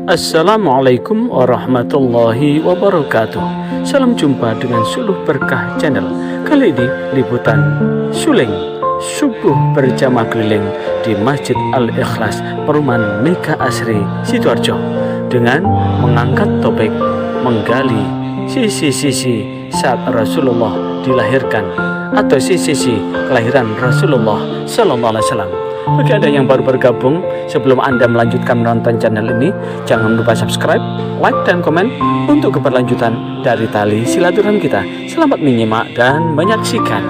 Assalamualaikum warahmatullahi wabarakatuh. Salam jumpa dengan Suluh Berkah Channel. Kali ini liputan Suling subuh berjamaah keliling di Masjid Al-Ikhlas Perumahan Mega Asri Sidoarjo dengan mengangkat topik menggali sisi-sisi saat Rasulullah dilahirkan atau sisi-sisi kelahiran Rasulullah Sallallahu Alaihi Wasallam. Bagi Anda yang baru bergabung, sebelum Anda melanjutkan menonton channel ini, jangan lupa subscribe, like, dan komen untuk keberlanjutan dari tali silaturahmi kita. Selamat menyimak dan menyaksikan.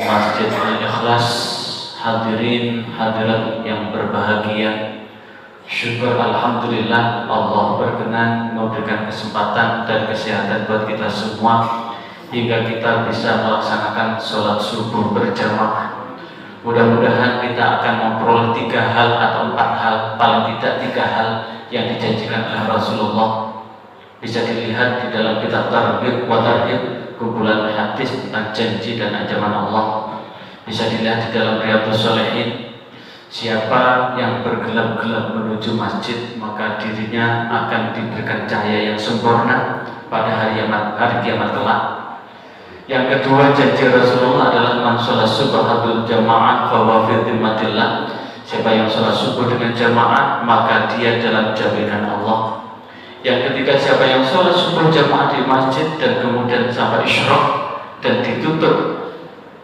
Masjid Al-Ikhlas, hadirin hadirat yang berbahagia, syukur alhamdulillah Allah berkenan memberikan kesempatan dan kesehatan buat kita semua hingga kita bisa melaksanakan sholat subuh berjamaah. Mudah-mudahan kita akan memperoleh 3 hal atau 4 hal, paling tidak 3 hal yang dijanjikan oleh Rasulullah. Bisa dilihat di dalam kitab Targhib wa Tarhib, kumpulan hadis tentang janji dan ancaman Allah. Bisa dilihat di dalam Riyadhus Shalihin, siapa yang bergelap-gelap menuju masjid maka dirinya akan diberikan cahaya yang sempurna pada hari kiamat kelak. Yang kedua, janji Rasulullah adalah man sholat subuh jamaah fahuwa fi dhimmatillah. Siapa yang sholat subuh dengan jamaah maka dia dalam jaminan Allah. Yang ketiga, siapa yang sholat subuh jamaah di masjid dan kemudian sampai isyraq dan ditutup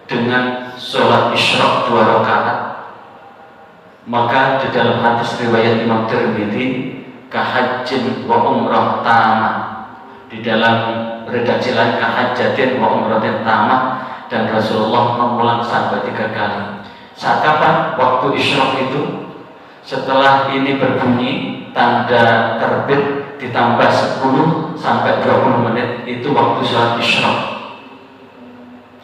dengan sholat isyraq 2 rakaat, maka di dalam hadis riwayat Imam Tirmidzi kahajjin wa umrah tamah, di dalam redaksi lain kahajjatin wa umratin tamah, dan Rasulullah mengulang sampai 3 kali. Saat kapan? Waktu isyraq itu, setelah ini berbunyi tanda terbit ditambah 10 sampai 20 menit, itu waktu sholat isyraq.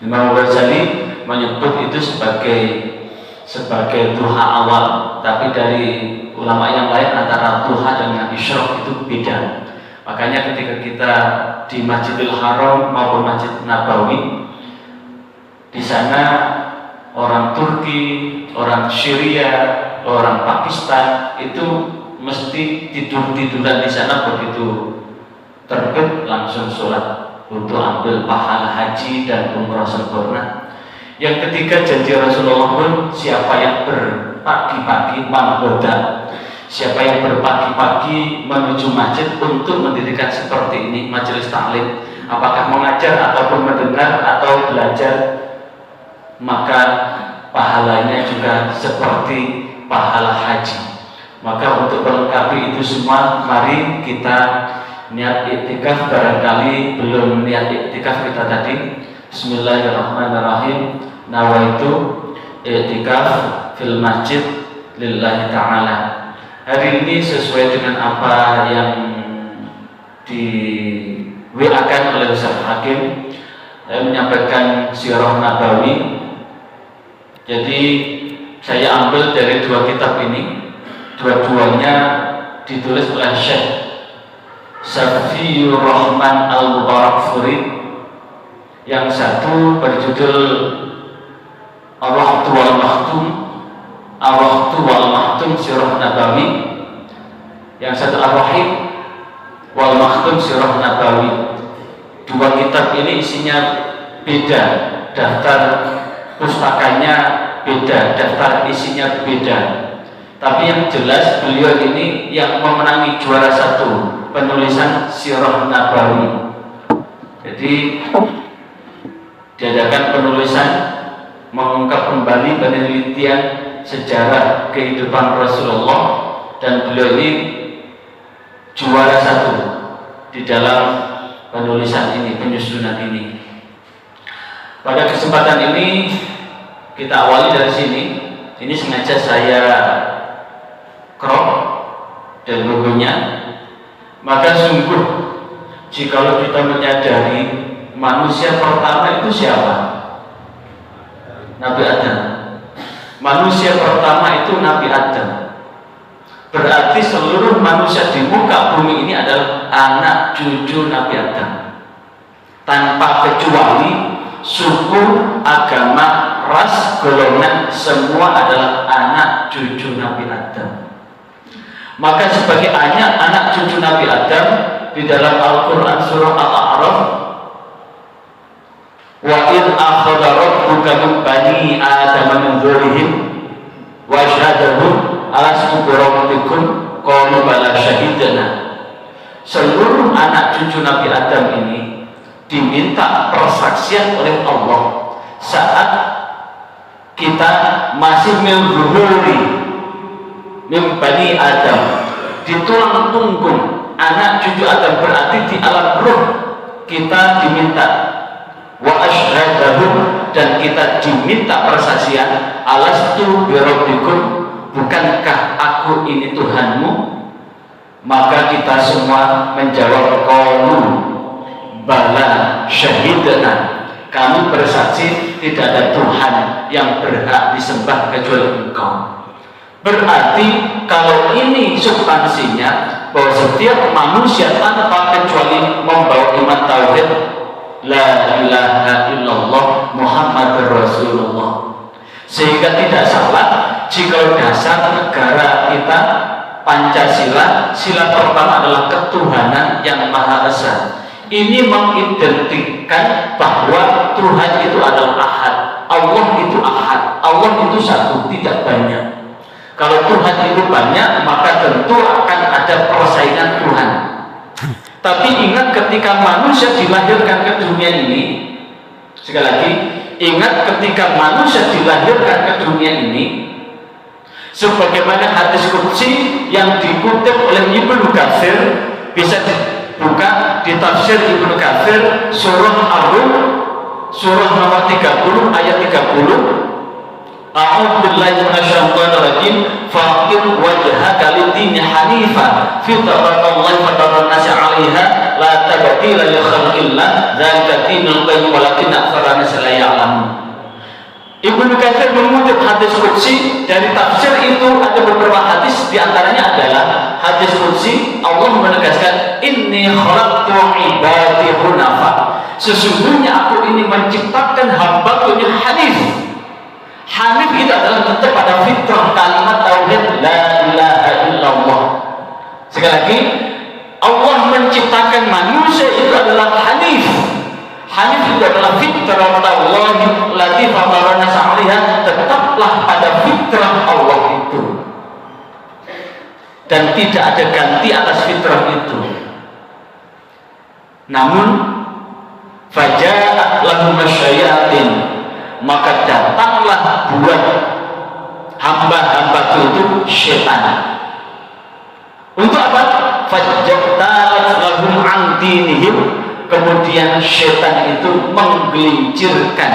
Imam Ghazali menyebut itu sebagai duha awal, tapi dari ulama yang lain antara duha dengan isyraq itu beda. Makanya ketika kita di Masjidil Haram maupun Masjid Nabawi, di sana orang Turki, orang Syria, orang Pakistan itu mesti tiduran di sana, begitu terbit langsung sholat untuk ambil pahala haji dan umrah sempurna. Yang ketiga, janji Rasulullah pun, siapa yang berpagi-pagi manggoda, siapa yang berpagi-pagi menuju masjid untuk mendirikan seperti ini, majelis taklim, apakah mengajar ataupun mendengar atau belajar, maka pahalanya juga seperti pahala haji. Maka untuk melengkapi itu semua, mari kita niat iktikaf. Barangkali belum niat iktikaf kita tadi. Bismillahirrahmanirrahim. Nawaitu iktikaf fil masjid lillahi ta'ala. Hari ini sesuai dengan apa yang di WA-kan oleh Ustaz Hakim, saya menyampaikan sirah Nabawi. Jadi saya ambil dari 2 kitab ini. Dua-duanya ditulis oleh Syekh Safiyur Rahman Al-Mubarakfuri. Yang satu berjudul Ar-Rahtu wal Mahtum, Ar-Rahtu wal Mahtum Sirah Nabawi. Yang satu Ar-Rahim wal Mahtum Sirah Nabawi. 2 kitab ini isinya beda, daftar pustakanya beda, daftar isinya beda. Tapi yang jelas beliau ini yang memenangi juara 1 penulisan Sirah Nabawi. Jadi diadakan penulisan mengungkap kembali penelitian sejarah kehidupan Rasulullah, dan beliau ini juara 1 di dalam penulisan ini, penyusunan ini. Pada kesempatan ini kita awali dari sini. Ini sengaja saya crop dan bukunya. Maka sungguh jikalau kita menyadari manusia pertama itu siapa? Nabi Adam. Manusia pertama itu Nabi Adam. Berarti seluruh manusia di muka bumi ini adalah anak cucu Nabi Adam. Tanpa kecuali suku, agama, ras, golongan, semua adalah anak cucu Nabi Adam. Maka sebagai anak cucu Nabi Adam, di dalam Al-Quran surah Al-A'raf, wa idh akhadha rabbuka min bani adama min dzurriyyahim wa asyhadahum alastu bi rabbikum qalu bala syahidna. Seluruh anak cucu Nabi Adam ini diminta persaksian oleh Allah saat kita masih min Bani Adam, di tulang punggung anak cucu Adam, berarti di alam ruh kita diminta wa asyhadahum, dan kita diminta persaksian alastu bi rabbikum, bukankah aku ini Tuhanmu? Maka kita semua menjawab qalu bala syahidna, kami bersaksi tidak ada Tuhan yang berhak disembah kecuali Engkau. Berarti kalau ini substansinya, bahwa setiap manusia tanpa kecuali membawa iman tauhid la ilaha illallah Muhammadur Rasulullah, sehingga tidak salah jika dasar negara kita Pancasila, sila pertama adalah ketuhanan yang Maha Esa. Ini mengidentikan bahwa Tuhan itu adalah ahad, Allah itu ahad, Allah itu satu, tidak banyak. Kalau Tuhan itu banyak, maka tentu akan ada persaingan Tuhan. Tapi ingat ketika manusia dilahirkan ke dunia ini, sekali lagi, ingat ketika manusia dilahirkan ke dunia ini, sebagaimana hadis qudsi yang dikutip oleh Ibnu Katsir, bisa dibuka di tafsir Ibnu Katsir surah Ar-Rum, surah nomor 30 ayat 30. A'udzubillahi minasyaitonir rajim. Faqim wajhaka lid-dini hanifa fitratallahi fataran nasi 'alaiha la tabdila li khalqillah dzalika dinul qayyim walakinna aktsara nas la ya'lamun. Ibnu Katsir mengutip hadis qudsi. Dari tafsir itu ada beberapa hadis, di antaranya adalah hadis qudsi Allah menegaskan inni khalaqtu ibadi hunafa, sesungguhnya aku ini menciptakan hamba-Ku yang hanif. Hanif itu adalah tetap pada fitrah kalimat tauhid la ilaha illallah. Sekali lagi, Allah menciptakan manusia itu adalah hanif. Hanif itu adalah fitrah Allah lati fatarana sa'aliha, tetaplah pada fitrah Allah itu, dan tidak ada ganti atas fitrah itu. Namun faja'at lahum asyayatin, maka datanglah buat hamba-hamba itu setan. Untuk apa? Faja'at lahum an dinihim, kemudian setan itu menggelincirkan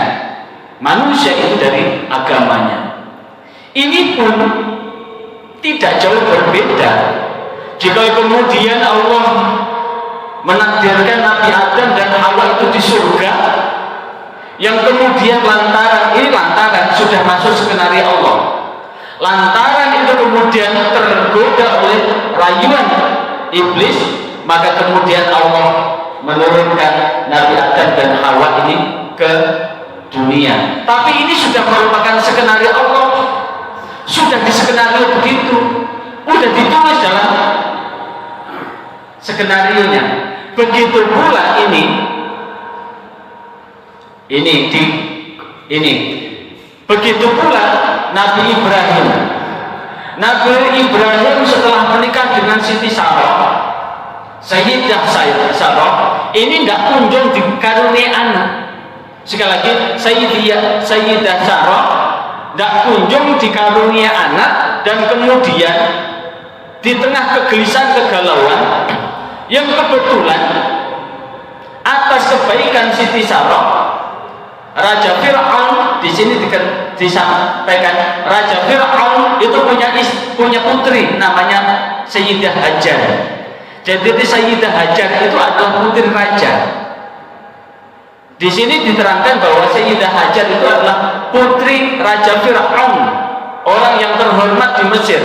manusia itu dari agamanya. Ini pun tidak jauh berbeda jika kemudian Allah menakdirkan Nabi Adam dan Hawa itu di surga, yang kemudian lantaran sudah masuk skenario Allah, lantaran itu kemudian tergoda oleh rayuan iblis, maka kemudian Allah menurunkan Nabi Adam dan Hawa ini ke dunia. Tapi ini sudah merupakan skenario Allah, sudah diskenario begitu, sudah ditulis dalam skenarionya. Begitu pula begitu pula Nabi Ibrahim. Nabi Ibrahim setelah menikah dengan Siti Sarah, Sayyidah Sarah, ini tidak kunjung dikaruniai anak. Sekali lagi, Sayyidah Sarah tidak kunjung dikaruniai anak, dan kemudian di tengah kegelisahan kegalauan yang kebetulan atas kebaikan Siti Sarah, Raja Fir'aun di sini disampaikan Raja Fir'aun itu punya putri namanya Sayyidah Hajar. Jadi Sayyidah Hajar itu adalah putri raja. Di sini diterangkan bahwa Sayyidah Hajar itu adalah putri Raja Fir'aun, orang yang terhormat di Mesir.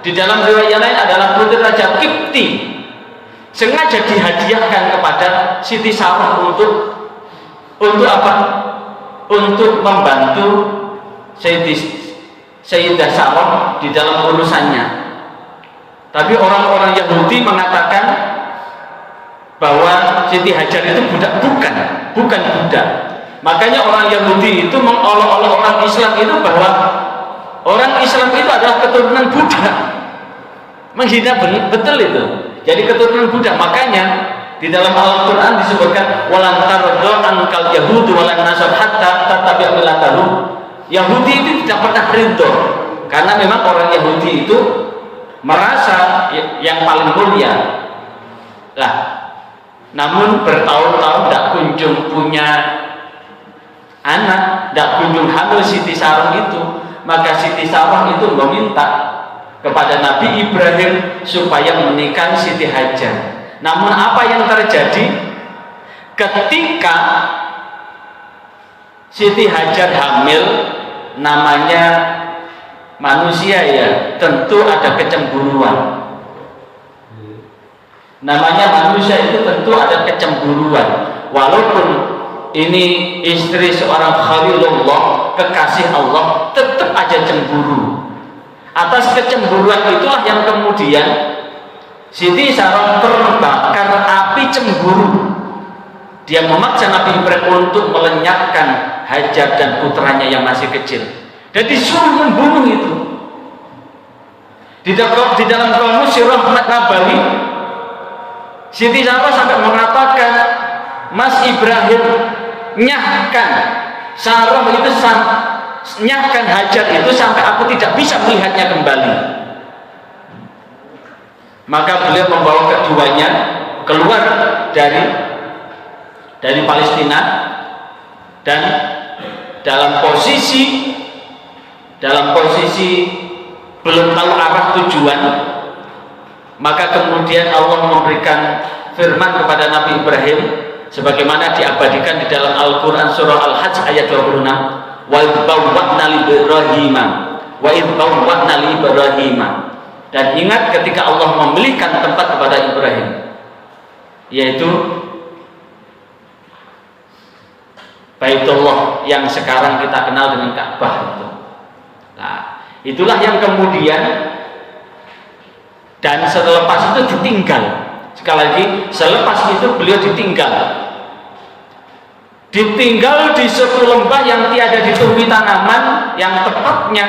Di dalam riwayat lain adalah putri Raja Kipti. Sengaja dihadiahkan kepada Siti Sarah untuk apa? Untuk membantu Sayyidah Sarah di dalam urusannya. Tapi orang-orang Yahudi mengatakan bahwa Siti Hajar itu budak, bukan budak. Makanya orang Yahudi itu mengolok-olok orang Islam itu bahwa orang Islam itu adalah keturunan budak. Menghina betul itu. Jadi keturunan budak. Makanya di dalam Al-Quran disebutkan walan tardo ankal Yahudi walan nasab hatta tatabi' millatahu. Yahudi itu tidak pernah ridho, karena memang orang Yahudi itu merasa yang paling mulia. Lah, namun bertahun-tahun tidak kunjung punya anak, tidak kunjung hamil Siti Sarah itu. Maka Siti Sarah itu meminta kepada Nabi Ibrahim supaya menikahi Siti Hajar. Namun apa yang terjadi ketika Siti Hajar hamil, namanya manusia ya, tentu ada kecemburuan. Namanya manusia itu tentu ada kecemburuan. Walaupun ini istri seorang Khalilullah, kekasih Allah, tetap aja cemburu. Atas kecemburuan itulah yang kemudian Siti Sarah terbakar api cemburu. Dia memaksa Nabi Ibrahim untuk melenyapkan Hajar dan putranya yang masih kecil, dan disuruh membunuh itu. Di dalam Kamus Sirah Nabawi, Siti Sarah sampai mengatakan, Mas Ibrahim, nyahkan Sarah itu, nyahkan Hajar itu sampai aku tidak bisa melihatnya kembali. Maka beliau membawa keduanya keluar dari Palestina, dan dalam posisi belum tahu arah tujuan. Maka kemudian Allah memberikan firman kepada Nabi Ibrahim sebagaimana diabadikan di dalam Al-Quran surah Al-Hajj ayat 26, wa idh bawwa'na li Ibrahim. Dan ingat ketika Allah memilihkan tempat kepada Ibrahim, yaitu Baitullah yang sekarang kita kenal dengan Ka'bah itu. Nah, itulah yang kemudian, dan selepas itu ditinggal. Sekali lagi, selepas itu beliau ditinggal di suatu lembah yang tiada ditumbuhi tanaman, yang tepatnya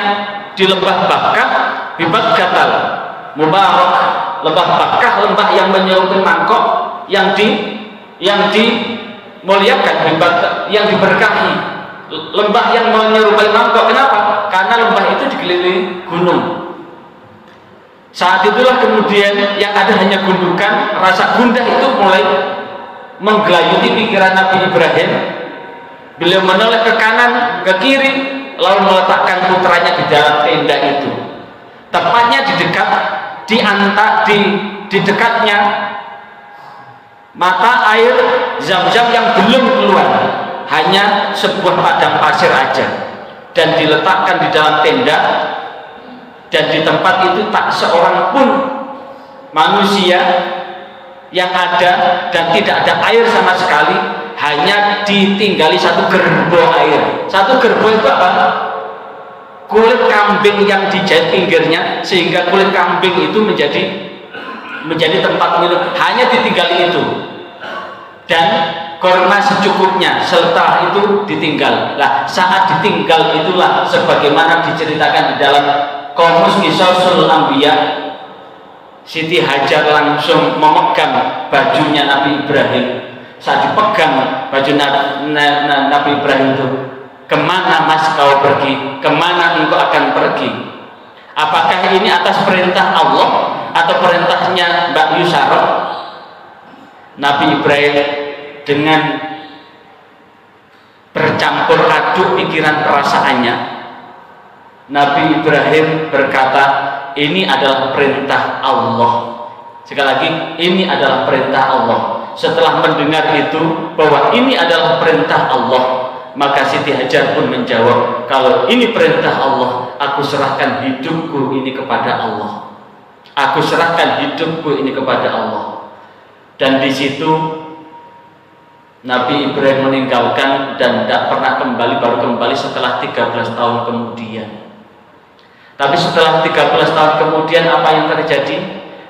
di lembah Bakkah, di Baggatal Mubarak, lembah Bakkah, lembah yang menyerupai mangkok, yang dimuliakan, yang diberkahi, lembah yang menyerupai mangkok. Kenapa? Karena lembah itu dikelilingi gunung. Saat itulah kemudian yang ada hanya gundukan, rasa gundah itu mulai menggelayuti pikiran Nabi Ibrahim. Beliau menoleh ke kanan, ke kiri, lalu meletakkan putranya di dalam tenda itu. Tepatnya di dekatnya mata air Zam-Zam yang belum keluar, hanya sebuah padang pasir aja, dan diletakkan di dalam tenda. Dan di tempat itu tak seorang pun manusia yang ada, dan tidak ada air sama sekali, hanya ditinggali satu gerbo air. Satu gerbo itu apa? Kulit kambing yang dijahit pinggirnya, sehingga kulit kambing itu menjadi tempat minum, hanya ditinggali itu. Dan korma secukupnya, setelah itu ditinggal. Nah, saat ditinggal itulah sebagaimana diceritakan di dalam Qamus Qisasul Anbiya, Siti Hajar langsung memegang bajunya Nabi Ibrahim. Saat dipegang baju Nabi Ibrahim itu, kemana mas kau pergi? Kemana engkau akan pergi? Apakah ini atas perintah Allah atau perintahnya Mbak Yusarah? Nabi Ibrahim dengan bercampur aduk pikiran perasaannya, Nabi Ibrahim berkata, ini adalah perintah Allah. Sekali lagi, ini adalah perintah Allah. Setelah mendengar itu bahwa ini adalah perintah Allah, maka Siti Hajar pun menjawab, kalau ini perintah Allah, aku serahkan hidupku ini kepada Allah. Aku serahkan hidupku ini kepada Allah. Dan di situ Nabi Ibrahim meninggalkan dan tidak pernah kembali, baru kembali setelah 13 tahun kemudian. Tapi setelah 13 tahun kemudian apa yang terjadi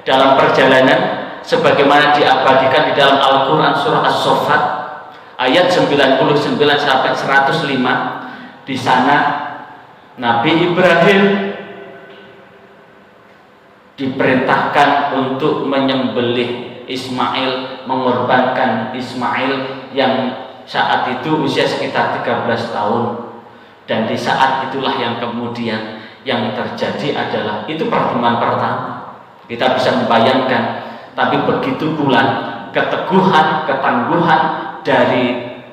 dalam perjalanan sebagaimana diabadikan di dalam Al-Quran surah As-Saffat ayat 99 sampai 105. Di sana Nabi Ibrahim diperintahkan untuk menyembelih Ismail, mengorbankan Ismail yang saat itu usia sekitar 13 tahun. Dan di saat itulah yang kemudian yang terjadi adalah itu pertemuan pertama. Kita bisa membayangkan, tapi begitu pula keteguhan, ketangguhan dari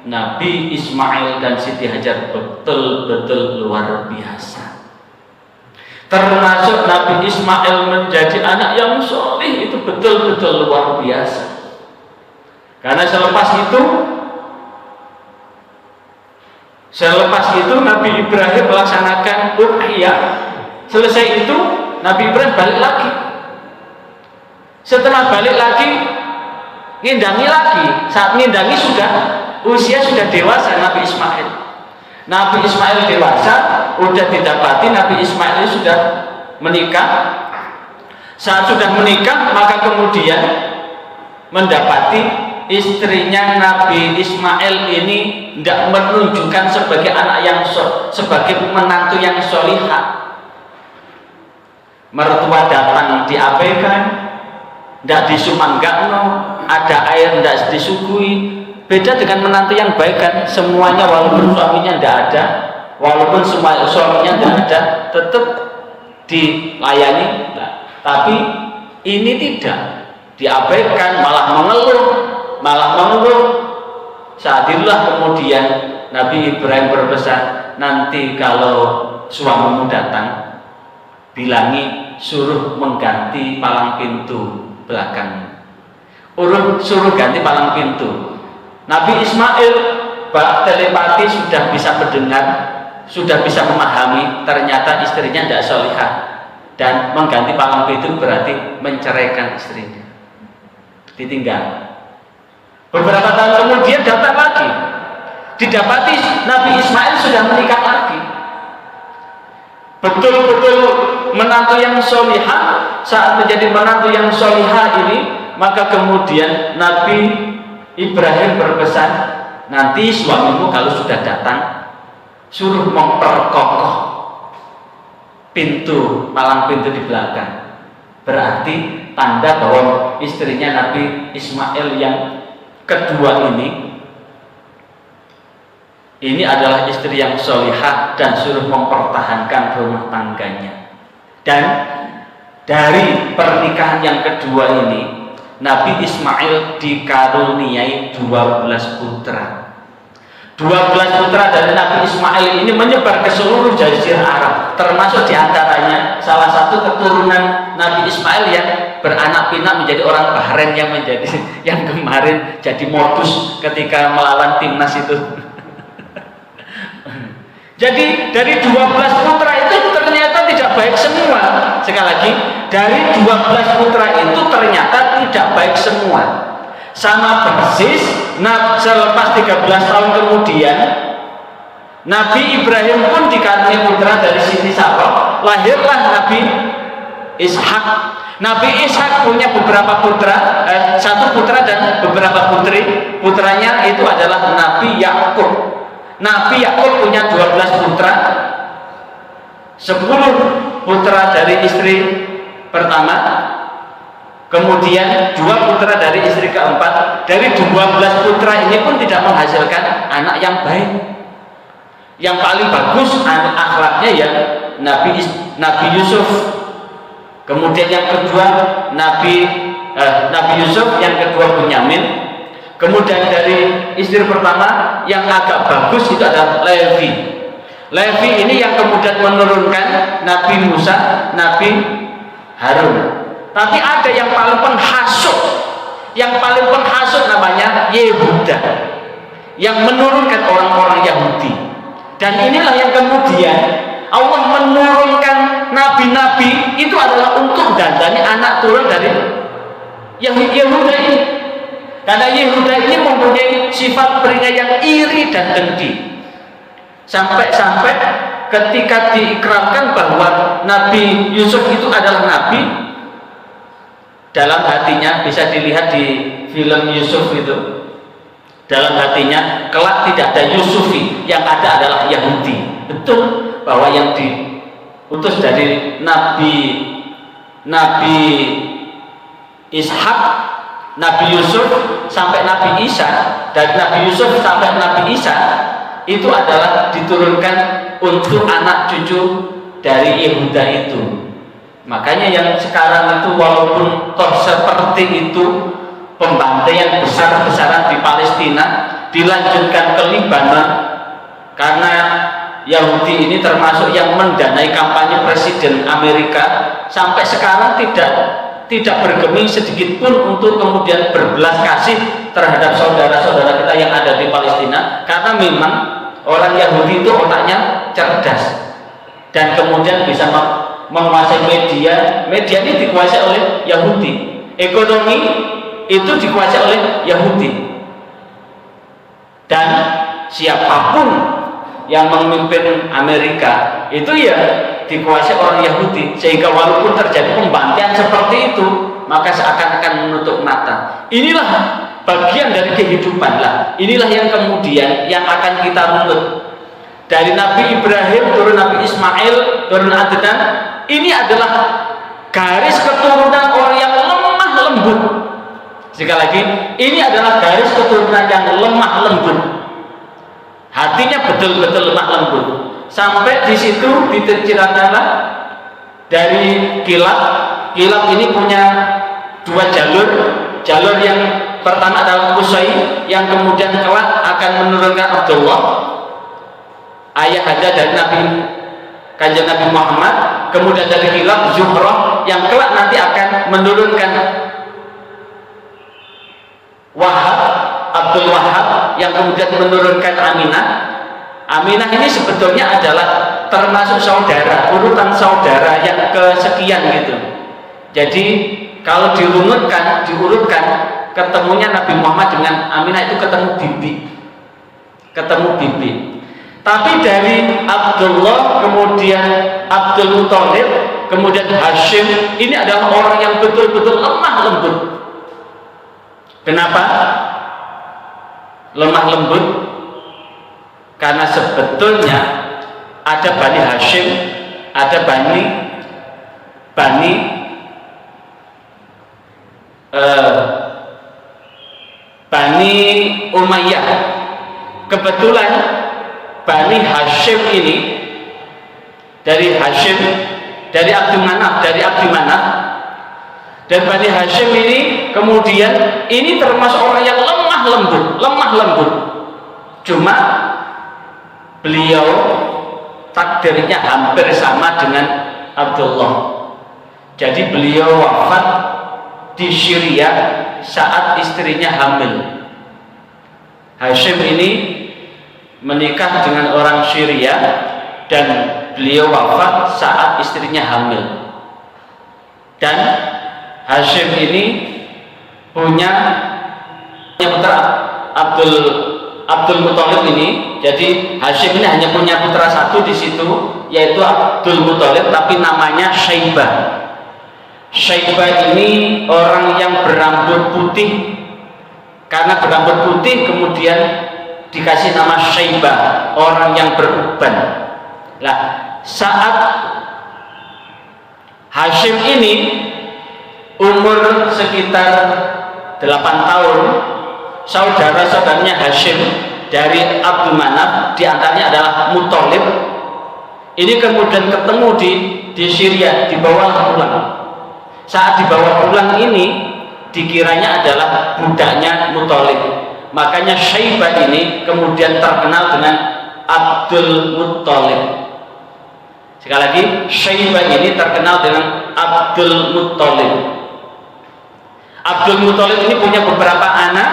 Nabi Ismail dan Siti Hajar betul-betul luar biasa. Termasuk Nabi Ismail menjadi anak yang soleh itu betul-betul luar biasa. Karena selepas itu Nabi Ibrahim melaksanakan udhiyah. Selesai itu Nabi Ibrahim balik lagi. Setelah balik lagi ngindangi lagi. Saat ngindangi usia sudah dewasa Nabi Ismail. Nabi Ismail dewasa, sudah didapati Nabi Ismail sudah menikah. Saat sudah menikah, maka kemudian mendapati istrinya Nabi Ismail ini tidak menunjukkan sebagai anak yang sebagai menantu yang solihah. Mertua datang diabaikan, tidak disumanggakno, ada air tidak disuguhi. Beda dengan menantu yang baik kan, semuanya walaupun suaminya tidak ada, walaupun semua suaminya tidak ada, tetap dilayani. Nah, tapi ini tidak diabaikan, malah mengeluh. Saat itulah kemudian Nabi Ibrahim berpesan, nanti kalau suamimu datang, bilangi suruh mengganti palang pintu belakang. Suruh ganti palang pintu. Nabi Ismail telepati sudah bisa mendengar, sudah bisa memahami ternyata istrinya tidak solihah, dan mengganti palang pintu berarti menceraikan istrinya, ditinggal. Beberapa tahun kemudian datang lagi, didapati Nabi Ismail sudah menikah lagi. Betul-betul menantu yang solihah. Saat menjadi menantu yang solihah ini, maka kemudian Nabi Ibrahim berpesan, nanti suamimu kalau sudah datang, suruh memperkokoh palang pintu di belakang. Berarti tanda bahwa istrinya Nabi Ismail yang kedua ini adalah istri yang solihah dan suruh mempertahankan rumah tangganya. Dan dari pernikahan yang kedua ini, Nabi Ismail dikaruniai 12 putra. 12 putra dari Nabi Ismail ini menyebar ke seluruh jazirah Arab, termasuk diantaranya salah satu keturunan Nabi Ismail yang beranak pinak menjadi orang Bahrain yang kemarin jadi modus ketika melawan timnas itu. Jadi dari 12 putra itu ternyata tidak baik semua. Sekali lagi, dari 12 putra itu ternyata tidak baik semua. Sama persis, selepas 13 tahun kemudian Nabi Ibrahim pun dikaruniai putra dari Siti Sarah, lahirlah Nabi Ishak. Nabi Ishak punya beberapa putra, satu putra dan beberapa putri. Putranya itu adalah Nabi Yakub. Nabi Yakub punya 12 putra, 10 putra dari istri pertama, kemudian 2 putra dari istri keempat. Dari 12 putra ini pun tidak menghasilkan anak yang baik. Yang paling bagus akhlaknya ya Nabi Yusuf. Kemudian yang kedua Nabi Yusuf, yang kedua Bunyamin. Kemudian dari istri pertama yang agak bagus itu adalah Levi. Levi ini yang kemudian menurunkan Nabi Musa, Nabi Harun. Tapi ada yang paling penghasut, namanya Yehuda, yang menurunkan orang-orang Yahudi. Dan inilah yang kemudian Allah menurunkan nabi-nabi itu adalah untuk dandani anak turun dari Yehuda ini. Karena Yehuda ini mempunyai sifat peringai yang iri dan dengki. Sampai-sampai ketika diikrarkan bahwa Nabi Yusuf itu adalah nabi, dalam hatinya, bisa dilihat di film Yusuf itu, dalam hatinya kelak tidak ada Yusufi, yang ada adalah Yahudi. Betul bahwa yang diutus dari Nabi Ishak, Nabi Yusuf sampai Nabi Isa, dari Nabi Yusuf sampai Nabi Isa itu adalah diturunkan untuk anak cucu dari Yehuda itu. Makanya yang sekarang itu walaupun toh seperti itu pembantaian besar-besaran di Palestina dilanjutkan ke Libanon, karena Yahudi ini termasuk yang mendanai kampanye Presiden Amerika, sampai sekarang tidak bergeming sedikit pun untuk kemudian berbelas kasih terhadap saudara-saudara kita yang ada di Palestina, karena memang orang Yahudi itu otaknya cerdas dan kemudian bisa menguasai media ini dikuasai oleh Yahudi, ekonomi itu dikuasai oleh Yahudi, dan siapapun yang memimpin Amerika itu ya dikuasai orang Yahudi, sehingga walaupun terjadi pembantaian seperti itu maka seakan-akan menutup mata. Inilah bagian dari kehidupan lah. Inilah yang kemudian yang akan kita runut dari Nabi Ibrahim turun Nabi Ismail turun Adnan. Ini adalah garis keturunan orang yang lemah lembut. Sekali lagi, ini adalah garis keturunan yang lemah lembut. Hatinya betul-betul lemah lembut. Sampai di situ diceritakan dari Kilab. Kilab ini punya dua jalur. Jalur yang pertama adalah Qusay, yang kemudian kelak akan menurunkan Abdullah, ayah ada dari Kanjeng Nabi Muhammad. Kemudian dari Kilab Zuhrah, yang kelak nanti akan menurunkan Wahab, Abdul Wahab, yang kemudian menurunkan Aminah. Aminah ini sebetulnya adalah termasuk saudara, urutan saudara yang kesekian gitu. Jadi kalau diurutkan, ketemunya Nabi Muhammad dengan Aminah itu ketemu bibi. Tapi dari Abdullah, kemudian Abdul Muthalib, kemudian Hashim, ini adalah orang yang betul-betul lemah lembut. Kenapa lemah lembut? Karena sebetulnya ada Bani Hashim, ada Bani Umayyah. Kebetulan Bani Hashim ini dari Abdi Manaf, dan Bani Hashim ini kemudian ini termasuk orang yang lemah lembut. Cuma beliau takdirnya hampir sama dengan Abdullah. Jadi beliau wafat di Syria saat istrinya hamil. Hashim ini menikah dengan orang Syria dan beliau wafat saat istrinya hamil. Dan Hashim ini punya putra Abdul Muthalib ini. Jadi Hashim ini hanya punya putra satu di situ, yaitu Abdul Muthalib, tapi namanya Syaibah. Syaibah ini orang yang berambut putih. Karena berambut putih kemudian dikasih nama Syaibah, orang yang beruban. Nah, saat Hashim ini umur sekitar 8 tahun, saudara-saudaranya Hashim dari Abdul Manaf, diantaranya adalah Muthalib, ini kemudian ketemu di Syria, dibawa pulang. Saat dibawa pulang ini dikiranya adalah budaknya Muthalib. Makanya Syaibah ini kemudian terkenal dengan Abdul Muttalib. Sekali lagi, Syaibah ini terkenal dengan Abdul Muttalib. Abdul Muttalib ini punya beberapa anak,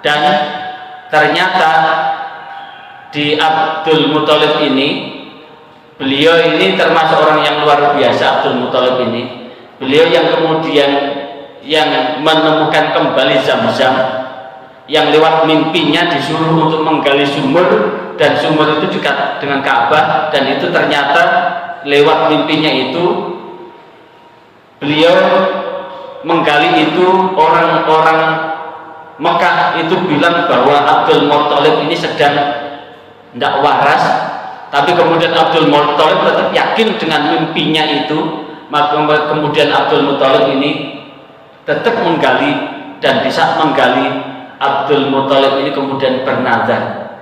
dan ternyata di Abdul Muttalib ini, beliau ini termasuk orang yang luar biasa. Abdul Muttalib ini, beliau yang kemudian yang menemukan kembali Zam-Zam, yang lewat mimpinya disuruh untuk menggali sumur, dan sumur itu dekat dengan Ka'bah, dan itu ternyata lewat mimpinya itu beliau menggali itu, orang-orang Mekah itu bilang bahwa Abdul Muttalib ini sedang tidak waras, tapi kemudian Abdul Muttalib tetap yakin dengan mimpinya itu, maka kemudian Abdul Muttalib ini tetap menggali, dan di saat menggali Abdul Muttalib ini kemudian bernazar,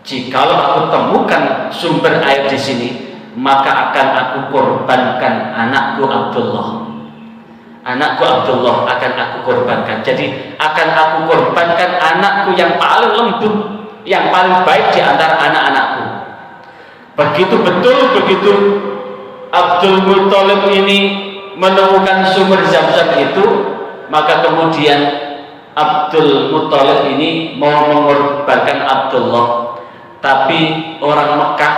jikalau aku temukan sumber air di sini, maka akan aku korbankan anakku Abdullah. Anakku Abdullah akan aku korbankan. Jadi akan aku korbankan anakku yang paling lembut, yang paling baik di antara anak-anakku. Begitu betul, begitu Abdul Muttalib ini menemukan sumber Zam-Zam itu, maka kemudian Abdul Muttalib ini mau mengorbankan Abdullah, tapi orang Mekah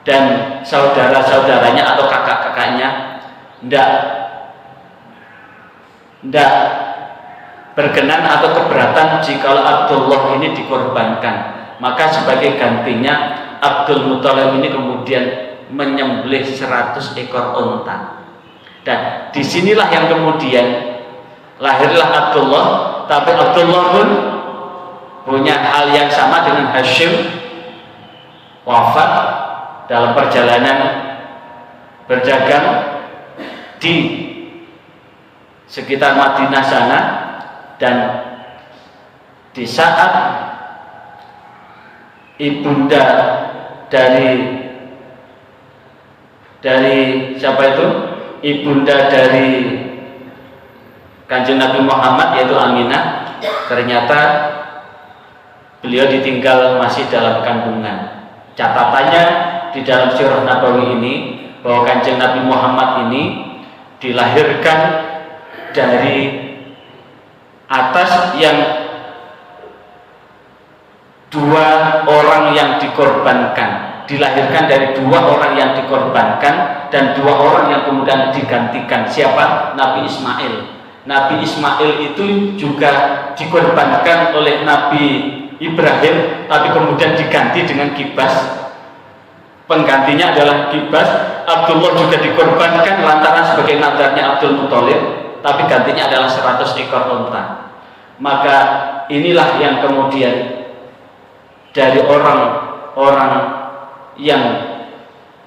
dan saudara-saudaranya atau kakak-kakaknya tidak berkenan atau keberatan jika Abdullah ini dikorbankan. Maka sebagai gantinya Abdul Muttalib ini kemudian menyembelih 100 ekor unta, dan disinilah yang kemudian lahirlah Abdullah. Tapi Abdullah pun punya hal yang sama dengan Hashim, wafat dalam perjalanan berdagang di sekitar Madinah sana, dan di saat ibunda dari siapa itu? Ibunda dari Kanjeng Nabi Muhammad, yaitu Aminah, ternyata beliau ditinggal masih dalam kandungan. Catatannya di dalam Sirah Nabawi ini bahwa Kanjeng Nabi Muhammad ini dilahirkan dari atas yang dua orang yang dikorbankan, dilahirkan dari dua orang yang dikorbankan dan dua orang yang kemudian digantikan. Siapa? Nabi Ismail. Nabi Ismail itu juga dikorbankan oleh Nabi Ibrahim, tapi kemudian diganti dengan kibas. Penggantinya adalah kibas. Abdullah juga dikorbankan lantaran sebagai nadarnya Abdul Muttalib, tapi gantinya adalah 100 ekor unta. Maka inilah yang kemudian dari orang-orang yang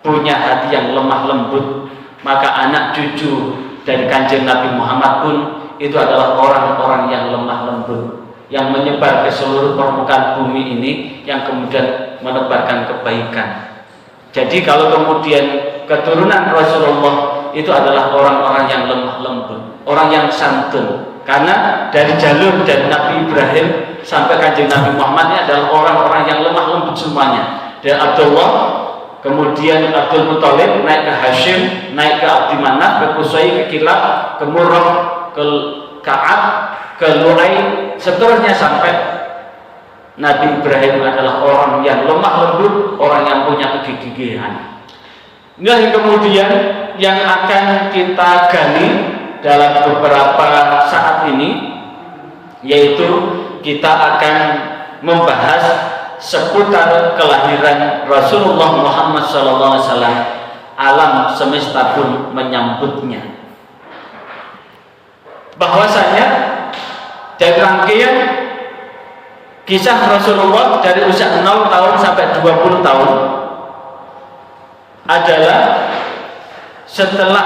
punya hati yang lemah lembut, maka anak cucu dari Kanjeng Nabi Muhammad pun itu adalah orang-orang yang lemah lembut, yang menyebar ke seluruh permukaan bumi ini, yang kemudian menebarkan kebaikan. Jadi kalau kemudian keturunan Rasulullah itu adalah orang-orang yang lemah lembut, orang yang santun, karena dari jalur dari Nabi Ibrahim sampai Kanjeng Nabi Muhammad ini adalah orang-orang yang lemah lembut semuanya. Dari Abdullah, kemudian Abdul Muttalib, naik ke Hashim, naik ke Abdi Manaf, ke Qusay, ke Kilab, ke Murrah, ke Ka'ab, ke Lu'ay, seterusnya sampai Nabi Ibrahim adalah orang yang lemah lembut, orang yang punya kegigihan. Inilah yang kemudian yang akan kita gali dalam beberapa saat ini, yaitu kita akan membahas seputar kelahiran Rasulullah Muhammad SAW. Alam semesta pun menyambutnya. Bahwasanya dari rangkaian kisah Rasulullah dari usia 0 tahun sampai 20 tahun adalah setelah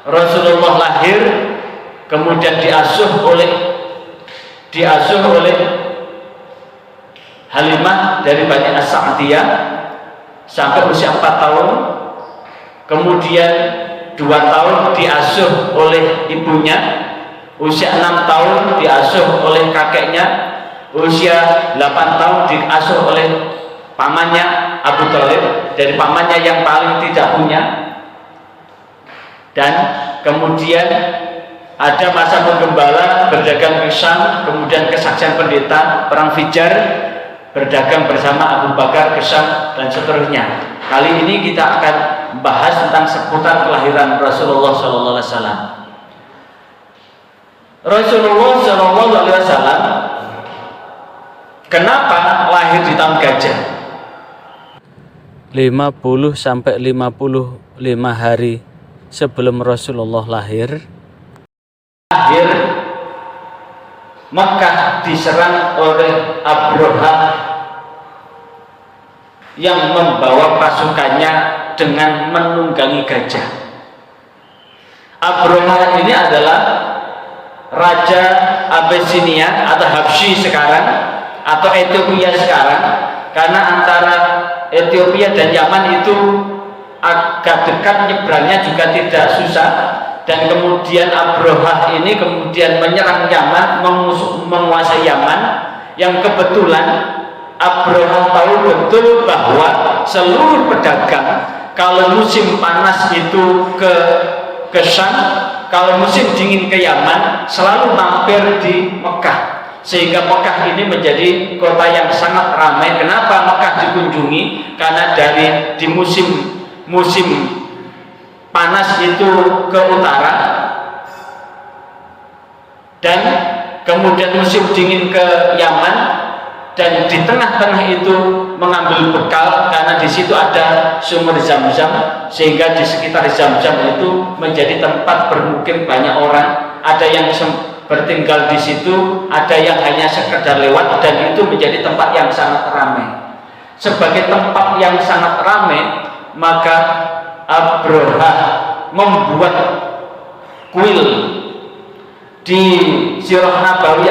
Rasulullah lahir, kemudian diasuh oleh Halimah dari Bani As-Sa'diyah sampai usia 4 tahun, kemudian 2 tahun diasuh oleh ibunya, usia 6 tahun diasuh oleh kakeknya, usia 8 tahun diasuh oleh pamannya Abu Thalib, dari pamannya yang paling tidak punya. Dan kemudian ada masa menggembala, berdagang ke Syam, kemudian kesaksian pendeta, perang Fijar, berdagang bersama Abu Bakar ke Syam, dan seterusnya. Kali ini kita akan bahas tentang seputar kelahiran Rasulullah SAW. Rasulullah SAW kenapa lahir di tahun gajah? 50 sampai 55 hari sebelum Rasulullah lahir, Mekah diserang oleh Abraha yang membawa pasukannya dengan menunggangi gajah. Abraha ini adalah Raja Abyssinia atau Habsyi sekarang, atau Ethiopia sekarang, karena antara Ethiopia dan Yaman itu agak dekat, nyebrangnya juga tidak susah. Dan kemudian Abraha ini kemudian menyerang Yaman, menguasai Yaman, yang kebetulan Abraha tahu betul bahwa seluruh pedagang kalau musim panas itu ke Syam, kalau musim dingin ke Yaman, selalu mampir di Mekah. Sehingga Mekah ini menjadi kota yang sangat ramai. Kenapa Mekah dikunjungi? Karena di musim panas itu ke utara, dan kemudian musim dingin ke Yaman, dan di tengah-tengah itu mengambil bekal, karena di situ ada sumber Zam-Zam, sehingga di sekitar Zam-Zam itu menjadi tempat bermukim banyak orang. Ada yang bertinggal di situ, ada yang hanya sekedar lewat, dan itu menjadi tempat yang sangat ramai. Sebagai tempat yang sangat ramai, maka Abraha membuat kuil di Sirah Nabawi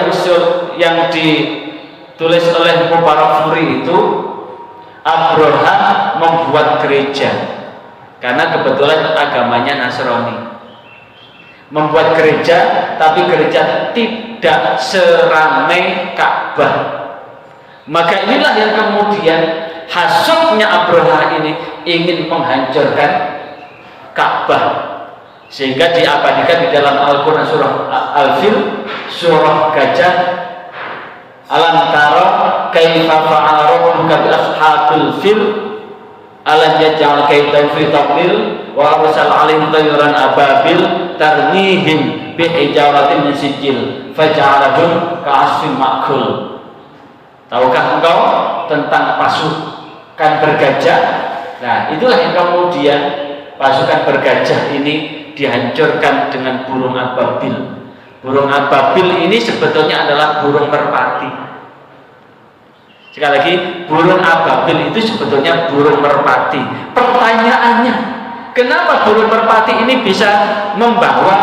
yang ditulis oleh Mubarak Furi itu. Abraha membuat gereja karena kebetulan agamanya Nasrani. Membuat gereja, tapi gereja tidak seramai Ka'bah. Maka inilah yang kemudian hasutnya Abraha ini ingin menghancurkan Ka'bah, sehingga diabadikan di dalam Al-Quran surah Al-Fil, surah gajah, alam tara kaifa fa'ala rabbuka bi ashabil fil alam yaj'al kaidahu fi tadlil wa arsal 'alaihim tayran ababil tarmihim bi hijaratin min sijil faj'alahum ka'asfin ma'kul. Tahukah engkau tentang pasukan bergajah? Nah, itulah yang kemudian pasukan bergajah ini dihancurkan dengan burung ababil. Burung ababil ini sebetulnya adalah burung merpati. Sekali lagi, burung ababil itu sebetulnya burung merpati. Pertanyaannya, kenapa burung merpati ini bisa membawa,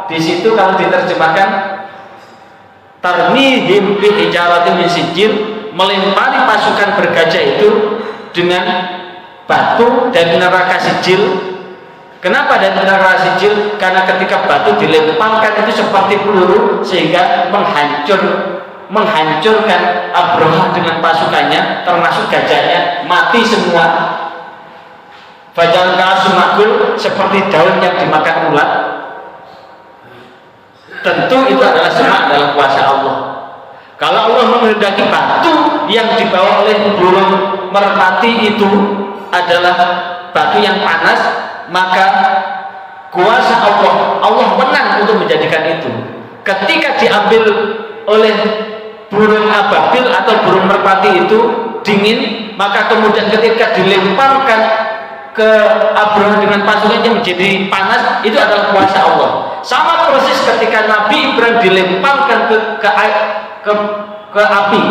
di situ kalau diterjemahkan tarmihim bi hijaratin min sijil, melempari pasukan bergajah itu dengan batu dari neraka sijil. Kenapa dari neraka sijil? Karena ketika batu dilemparkan itu seperti peluru, sehingga menghancurkan Abraha dengan pasukannya, termasuk gajahnya, mati semua. Fajal ka'asumakul, seperti daun yang dimakan ulat. Tentu itu adalah semua dalam kuasa Allah. Kalau Allah menghendaki batu yang dibawa oleh burung merpati itu adalah batu yang panas, maka kuasa Allah menang untuk menjadikan itu. Ketika diambil oleh burung ababil atau burung merpati itu dingin, maka kemudian ketika dilemparkan ke Abraha dengan pasukannya menjadi panas, itu adalah kuasa Allah. Sama proses ketika Nabi Ibrahim dilemparkan ke api.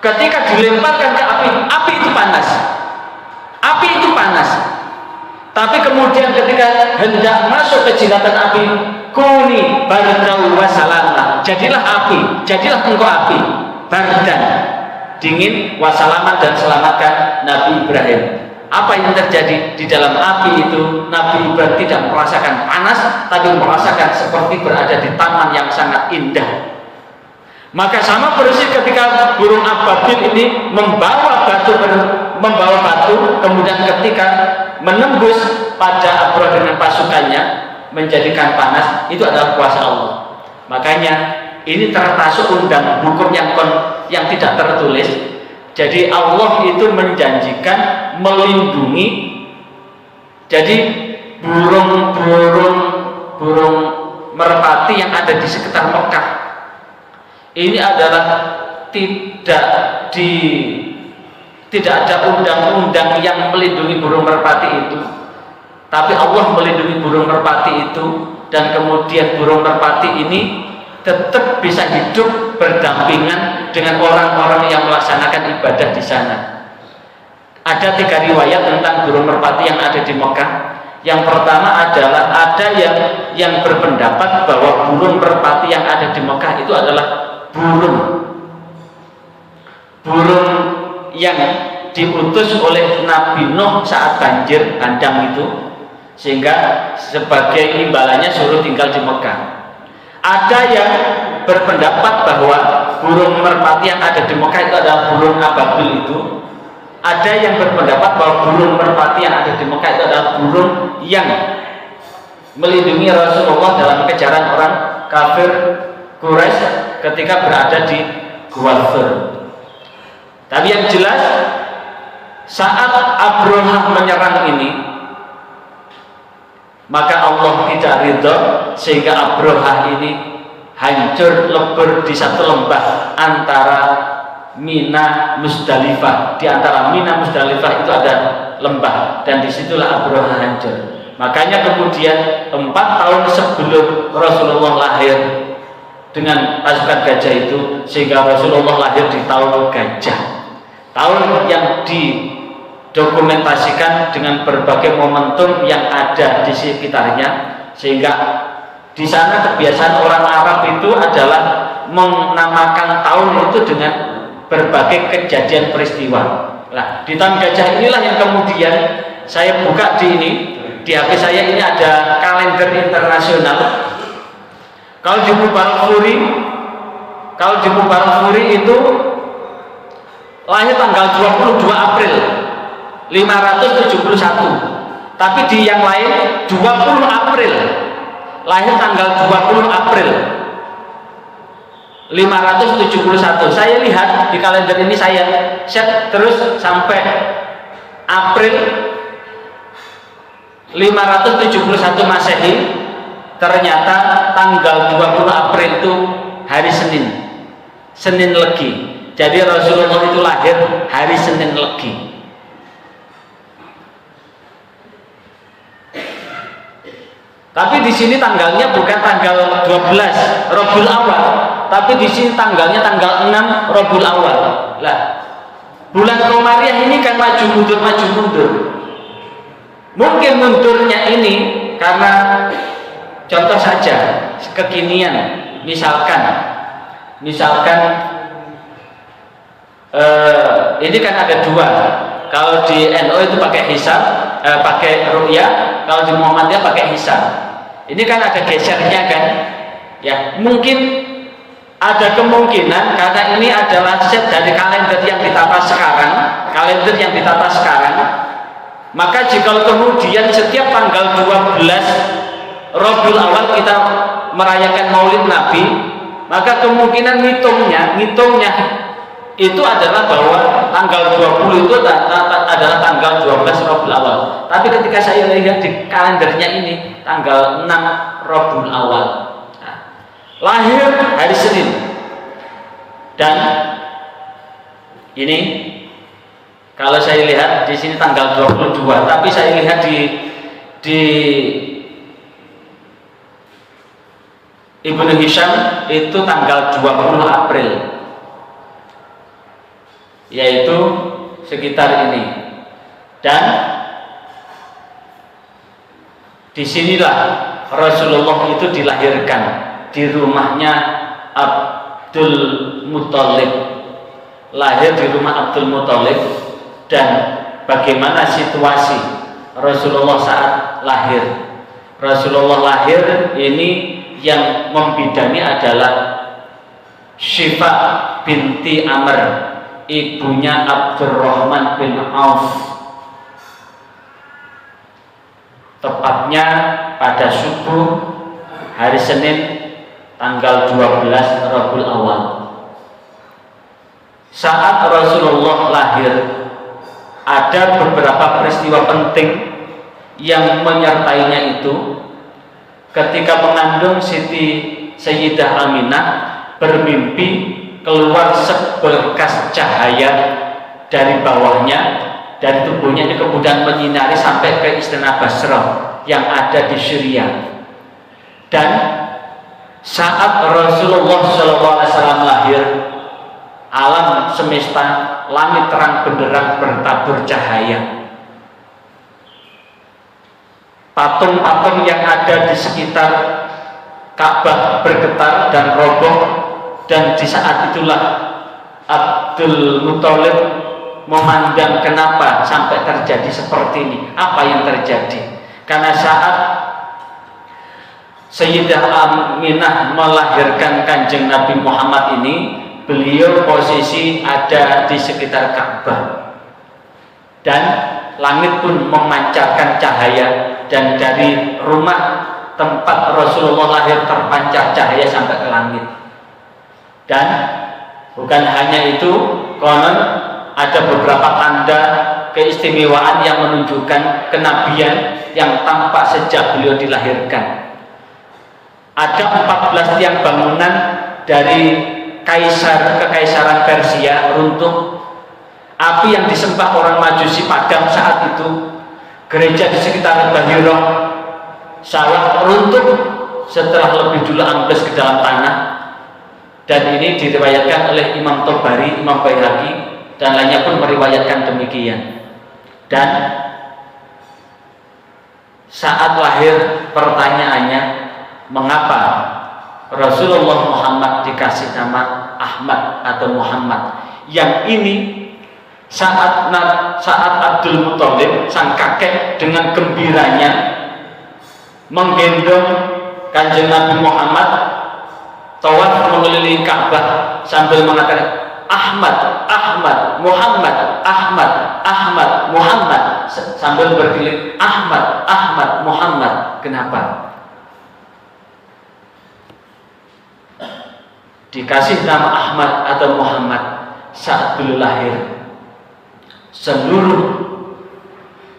Ketika dilemparkan ke api itu panas. Api itu panas. Tapi kemudian ketika hendak masuk ke jilatan api, kuni bardan wa salama. Jadilah api, jadilah engkau api, bardan, dingin, wa salaman, dan selamatkan Nabi Ibrahim Apa yang terjadi di dalam api itu? Nabi Ibrahim tidak merasakan panas, tapi merasakan seperti berada di taman yang sangat indah. Maka sama persis ketika burung ababil ini membawa batu, kemudian ketika menembus pada Abraha dengan pasukannya menjadikan panas, itu adalah kuasa Allah. Makanya ini termasuk undang hukum yang tidak tertulis. Jadi Allah itu menjanjikan melindungi. Jadi burung merpati yang ada di sekitar Mekah ini adalah tidak ada undang-undang yang melindungi burung merpati itu, tapi Allah melindungi burung merpati itu, dan kemudian burung merpati ini tetap bisa hidup berdampingan dengan orang-orang yang melaksanakan ibadah di sana. Ada 3 riwayat tentang burung merpati yang ada di Mekah. Yang pertama adalah ada yang berpendapat bahwa burung merpati yang ada di Mekah itu adalah burung yang diutus oleh Nabi Nuh saat banjir bandang itu, sehingga sebagai imbalannya suruh tinggal di Mekah. Ada yang berpendapat bahwa burung merpati yang ada di Mekah itu adalah burung ababil itu. Ada yang berpendapat bahwa burung merpati yang ada di Mekah itu adalah burung yang melindungi Rasulullah dalam kejaran orang kafir Quraisy ketika berada di Gua Thur. Tapi yang jelas saat Abraha menyerang ini, maka Allah tidak ridha sehingga Abraha ini hancur lebur di satu lembah antara Mina Musdalifah. Di antara Mina Musdalifah itu ada lembah, dan disitulah Abraha hancur. Makanya kemudian 4 tahun sebelum Rasulullah lahir dengan pasukan gajah itu, sehingga Rasulullah lahir di tahun gajah, tahun yang didokumentasikan dengan berbagai momentum yang ada di sekitarnya, sehingga di sana kebiasaan orang Arab itu adalah menamakan tahun itu dengan berbagai kejadian peristiwa. Nah, di tahun gajah inilah yang kemudian saya buka di HP saya ini ada kalender internasional. Kalau di Mubarak Furi itu lahir tanggal 22 April 571. Tapi di yang lain 20 April, lahir tanggal 20 April 571. Saya lihat di kalender ini, saya set terus sampai April 571 Masehi. Ternyata tanggal 20 April itu hari Senin Legi. Jadi Rasulullah itu lahir hari Senin Legi. Tapi di sini tanggalnya bukan tanggal 12 Rabiul Awal, tapi di sini tanggalnya tanggal 6 Rabiul Awal. Lah, bulan Komariah ini kan maju mundur. Mungkin mundurnya ini karena contoh saja kekinian, misalkan ini kan ada 2. Kalau di NU itu pakai hisab, pakai ru'yah. Kalau di Muhammadiyah pakai hisab. Ini kan ada gesernya kan? Ya, mungkin ada kemungkinan karena ini adalah set dari kalender yang ditata sekarang. Maka jika kemudian setiap tanggal 12 Rabiul Awal kita merayakan Maulid Nabi, maka kemungkinan ngitungnya itu adalah bahwa tanggal 20 itu adalah tanggal 12 Rabiul Awal. Tapi ketika saya lihat di kalendernya ini tanggal 6 Rabiul Awal. Nah, lahir hari Senin. Dan ini kalau saya lihat di sini tanggal 22, tapi saya lihat di Ibnu Hisham itu tanggal 20 April, yaitu sekitar ini. Dan disinilah Rasulullah itu dilahirkan di rumahnya Abdul Muthalib, lahir di rumah Abdul Muthalib. Dan bagaimana situasi Rasulullah saat lahir. Rasulullah lahir ini yang membidani adalah Syifa binti Amr, ibunya Abdurrahman bin Auf. Tepatnya pada subuh hari Senin tanggal 12 Rabiul Awal. Saat Rasulullah lahir, ada beberapa peristiwa penting yang menyertainya itu. Ketika mengandung Sayyidah Aminah bermimpi keluar seberkas cahaya dari bawahnya, dari tubuhnya, ini kemudian menyinari sampai ke istana Basrah yang ada di Syria. Dan saat Rasulullah SAW lahir, alam semesta, langit terang benderang bertabur cahaya. Patung-patung yang ada di sekitar Ka'bah bergetar dan roboh, dan di saat itulah Abdul Muthalib memandang kenapa sampai terjadi seperti ini, apa yang terjadi. Karena saat Sayyidah Aminah melahirkan Kanjeng Nabi Muhammad ini, beliau posisi ada di sekitar Ka'bah dan langit pun memancarkan cahaya, dan dari rumah tempat Rasulullah lahir terpancar cahaya sampai ke langit. Dan bukan hanya itu, konon ada beberapa tanda keistimewaan yang menunjukkan kenabian yang tampak sejak beliau dilahirkan. Ada 14 tiang bangunan dari kekaisaran Persia runtuh. Api yang disembah orang Majusi padam saat itu. Gereja di sekitar Bahirah Sawah runtuh setelah lebih dulu ambles ke dalam tanah. Dan ini diriwayatkan oleh Imam Tabari, Imam Baihaqi, dan lainnya pun meriwayatkan demikian. Dan saat lahir, pertanyaannya, mengapa Rasulullah Muhammad dikasih nama Ahmad atau Muhammad? Yang ini saat Abdul Muthalib sang kakek dengan gembiranya menggendong Kanjeng Nabi Muhammad tawaf mengelilingi Ka'bah sambil mengatakan Ahmad, Ahmad, Muhammad, Ahmad, Ahmad, Muhammad, sambil berkeliling Ahmad, Ahmad, Muhammad. Kenapa? Dikasih nama Ahmad atau Muhammad saat beliau lahir,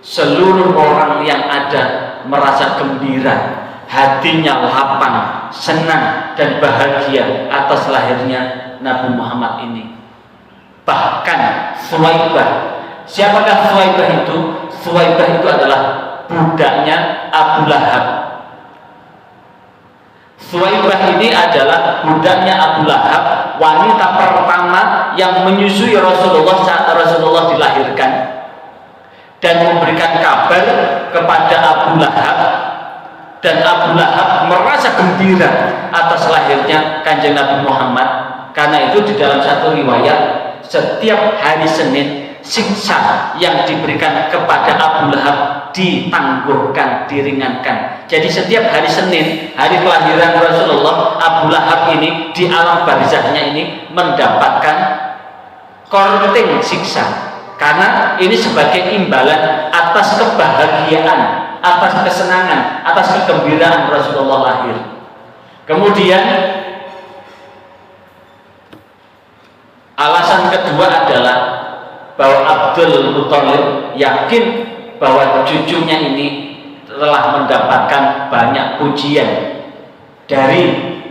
seluruh orang yang ada merasa gembira, hatinya lapang, senang dan bahagia atas lahirnya Nabi Muhammad ini. Bahkan Suwaibah, siapakah Suwaibah itu? Suwaibah itu adalah budaknya Abu Lahab. Suwaibah ini adalah budaknya Abu Lahab, wanita pertama yang menyusui Rasulullah saat Rasulullah dilahirkan, dan memberikan kabar kepada Abu Lahab, dan Abu Lahab merasa gembira atas lahirnya Kanjeng Nabi Muhammad. Karena itu di dalam satu riwayat, setiap hari Senin siksa yang diberikan kepada Abu Lahab ditangguhkan, diringankan. Jadi setiap hari Senin, hari kelahiran Rasulullah, Abu Lahab ini di alam barzahnya ini mendapatkan korting siksa. Karena ini sebagai imbalan atas kebahagiaan, atas kesenangan, atas kegembiraan Rasulullah lahir. Kemudian alasan kedua adalah bahwa Abdul Muthalib yakin bahwa cucunya ini telah mendapatkan banyak pujian dari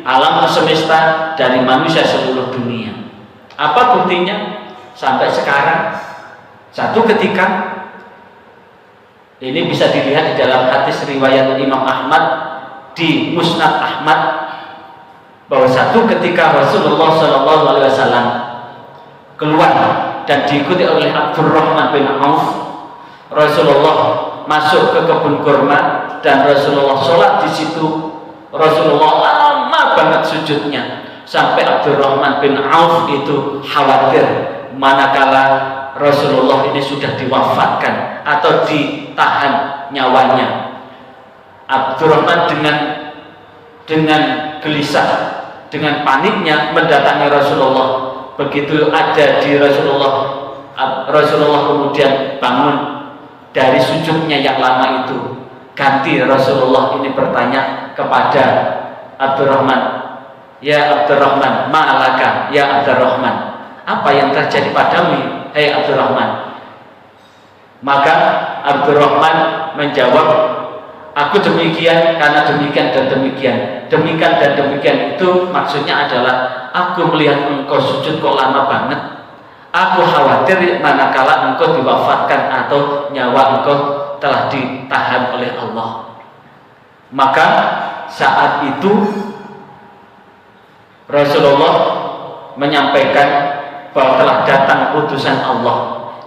alam semesta, dari manusia seluruh dunia. Apa buktinya? Sampai sekarang, satu ketika ini bisa dilihat di dalam hadis riwayat Imam Ahmad di Musnad Ahmad, bahwa satu ketika Rasulullah SAW keluar dan diikuti oleh Abdurrahman bin Auf, Rasulullah masuk ke kebun kurma dan Rasulullah sholat di situ. Rasulullah lama banget sujudnya sampai Abdurrahman bin Auf itu khawatir manakala Rasulullah ini sudah diwafatkan atau ditahan nyawanya. Abdurrahman dengan gelisah, dengan paniknya mendatangi Rasulullah. Begitu ada di Rasulullah kemudian bangun dari sujudnya yang lama itu. Ganti Rasulullah ini bertanya kepada Abdurrahman, ya Abdurrahman, ma'alaka ya Abdurrahman, apa yang terjadi padamu, hei Abdurrahman? Maka Abdurrahman menjawab, aku demikian karena demikian dan demikian. Demikian dan demikian itu maksudnya adalah aku melihat engkau sujud kok lama banget. Aku khawatir manakala engkau diwafatkan atau nyawa engkau telah ditahan oleh Allah. Maka saat itu Rasulullah menyampaikan bahwa telah datang utusan Allah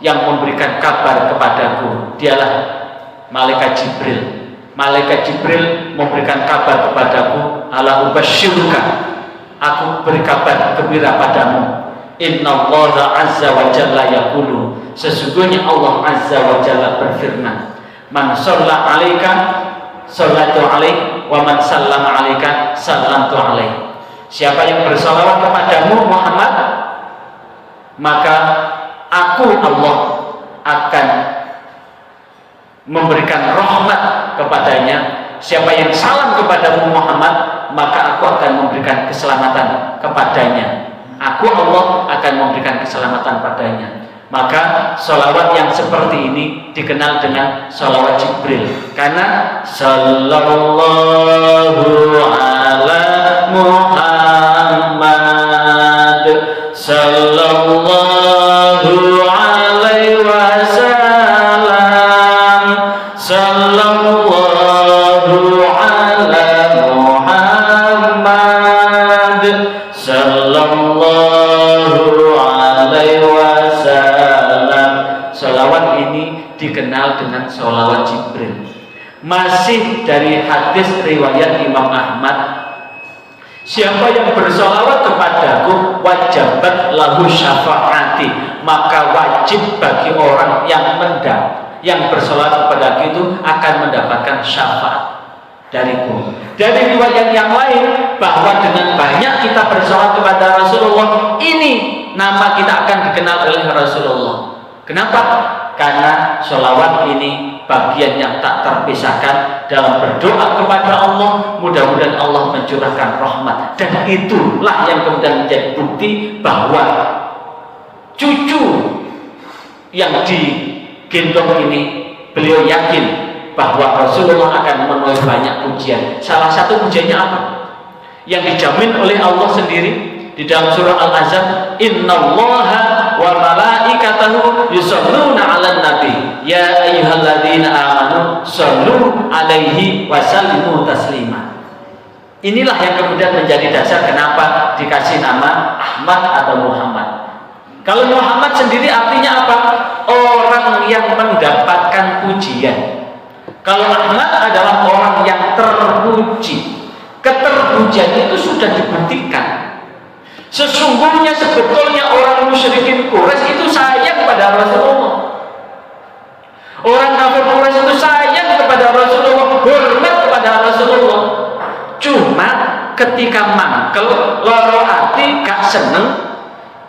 yang memberikan kabar kepadaku. Dialah malaikat Jibril. Malaikat Jibril memberikan kabar kepadaku, ala ubasyiruka, aku beri kabar gembira padamu. Inna Allah azza wa jalla yaqulu, sesungguhnya Allah azza wa jalla berfirman, man shalla 'alaika shallatu 'alaihi wa man sallama 'alaika sallamtu 'alaihi. Siapa yang bersalawat kepadamu Muhammad, maka aku Allah akan memberikan rahmat kepadanya. Siapa yang salam kepadamu Muhammad, maka aku akan memberikan keselamatan kepadanya. Aku Allah akan memberikan keselamatan padanya. Maka sholawat yang seperti ini dikenal dengan sholawat Jibril, karena sallallahu ala Muhammad sallallahu alaihi wasallam sallallahu ala Muhammad sallallahu alaihi wasallam. Sholawat ini dikenal dengan sholawat Jibril. Masih dari hadis riwayat Imam Ahmad, siapa yang bersolawat kepadaku wajabat lahu syafaati, maka wajib bagi orang yang bersolawat kepadaku itu akan mendapatkan syafaat dariku. Dari riwayat yang lain bahwa dengan banyak kita bersolawat kepada Rasulullah, ini nama kita akan dikenal oleh Rasulullah. Kenapa? Karena sholawat ini bagian yang tak terpisahkan dalam berdoa kepada Allah. Mudah-mudahan Allah mencurahkan rahmat, dan itulah yang kemudian menjadi bukti bahwa cucu yang digendong ini, beliau yakin bahwa Rasulullah akan menuai banyak pujian. Salah satu pujiannya apa? Yang dijamin oleh Allah sendiri di dalam surah Al-Ahzab, innallaha wa malaikatahu yusholluna 'alan nabi ya ayyuhalladzina amanu shollu 'alaihi wa sallimu taslima. Inilah yang kemudian menjadi dasar kenapa dikasih nama Ahmad atau Muhammad. Kalau Muhammad sendiri artinya apa? Orang yang mendapatkan pujian. Kalau Ahmad adalah orang yang terpuji. Keterpujian itu sudah dibuktikan. Sesungguhnya sebetulnya orang musyrikin Quraisy itu sayang kepada Rasulullah. Orang kafir Quraisy itu sayang kepada Rasulullah, hormat kepada Rasulullah. Cuma ketika mangkel loro ati gak seneng,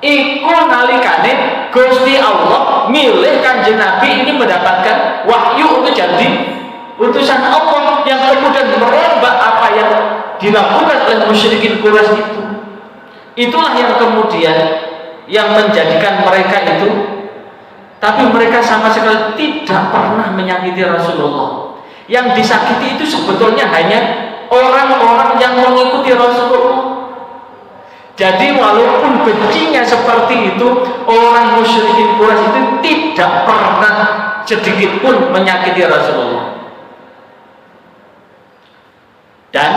iku nalikane Gusti Allah milih Kanjeng Nabi ini mendapatkan wahyu untuk jadi utusan Allah yang kemudian merombak apa yang dilakukan oleh musyrikin Quraisy itu. Itulah yang kemudian yang menjadikan mereka itu, tapi mereka sama sekali tidak pernah menyakiti Rasulullah. Yang disakiti itu sebetulnya hanya orang-orang yang mengikuti Rasulullah. Jadi walaupun bencinya seperti itu, orang musyrikin Quraisy itu tidak pernah sedikit pun menyakiti Rasulullah. Dan